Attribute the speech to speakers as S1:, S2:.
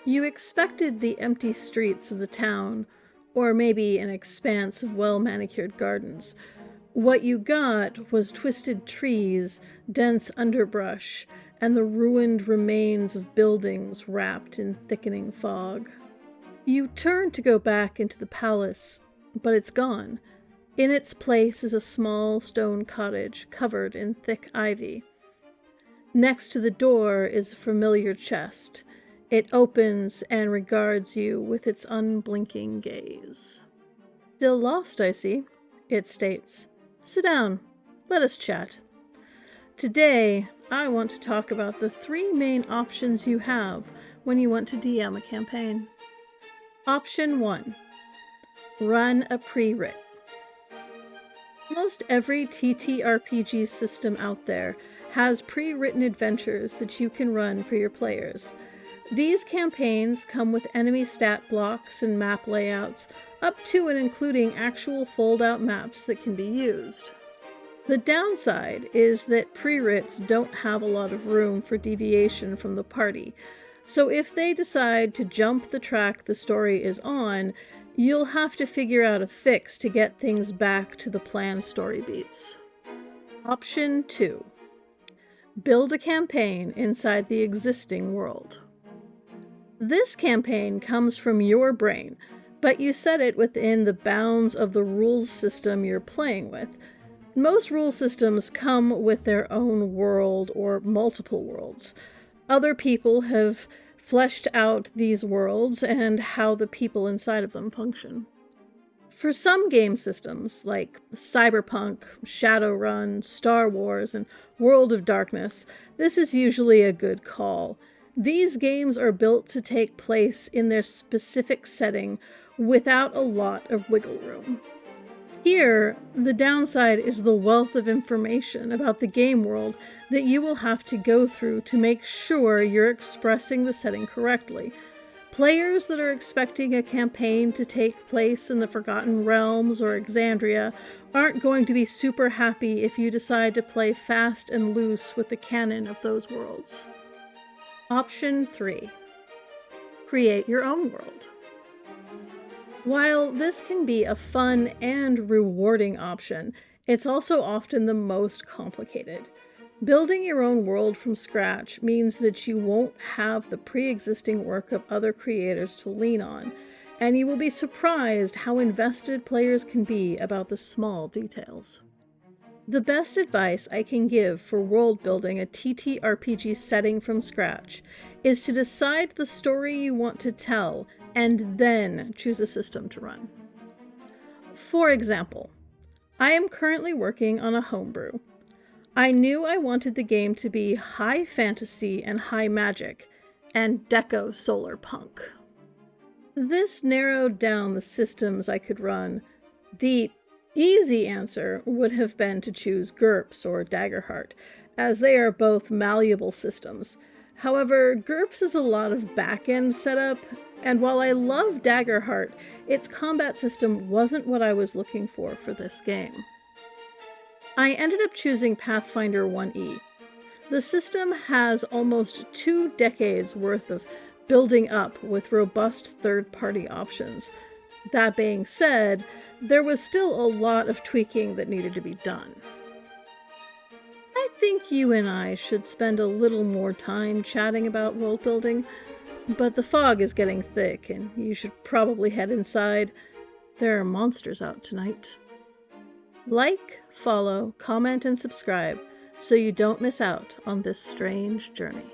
S1: You expected the empty streets of the town, or maybe an expanse of well-manicured gardens. What you got was twisted trees, dense underbrush, and the ruined remains of buildings wrapped in thickening fog. You turn to go back into the palace, but it's gone. In its place is a small stone cottage covered in thick ivy. Next to the door is a familiar chest. It opens and regards you with its unblinking gaze. "Still lost, I see," it states. "Sit down. Let us chat. Today, I want to talk about the 3 main options you have when you want to DM a campaign. Option 1. Run a pre-writ. Most every ttrpg system out there has pre-written adventures that you can run for your players. These campaigns come with enemy stat blocks and map layouts, up to and including actual fold-out maps that can be used. The downside is that pre-writs don't have a lot of room for deviation from the party, so if they decide to jump the track the story is on, you'll have to figure out a fix to get things back to the planned story beats. Option 2. Build a campaign inside the existing world. This campaign comes from your brain, but you set it within the bounds of the rules system you're playing with. Most rule systems come with their own world or multiple worlds. Other people have fleshed out these worlds and how the people inside of them function. For some game systems, like Cyberpunk, Shadowrun, Star Wars, and World of Darkness, this is usually a good call. These games are built to take place in their specific setting without a lot of wiggle room. Here, the downside is the wealth of information about the game world that you will have to go through to make sure you're expressing the setting correctly. Players that are expecting a campaign to take place in the Forgotten Realms or Exandria aren't going to be super happy if you decide to play fast and loose with the canon of those worlds. Option 3. Create your own world. While this can be a fun and rewarding option, it's also often the most complicated. Building your own world from scratch means that you won't have the pre-existing work of other creators to lean on, and you will be surprised how invested players can be about the small details. The best advice I can give for world building a ttrpg setting from scratch is to decide the story you want to tell and then choose a system to run. For example, I am currently working on a homebrew. I knew I wanted the game to be high fantasy and high magic, and deco solar punk. This narrowed down the systems I could run. The easy answer would have been to choose GURPS or Daggerheart, as they are both malleable systems. However, GURPS is a lot of back-end setup, and while I love Daggerheart, its combat system wasn't what I was looking for this game. I ended up choosing Pathfinder 1E. The system has almost 2 decades worth of building up with robust third-party options. That being said, there was still a lot of tweaking that needed to be done. I think you and I should spend a little more time chatting about world building, but the fog is getting thick and you should probably head inside. There are monsters out tonight. Like, follow, comment, and subscribe so you don't miss out on this strange journey.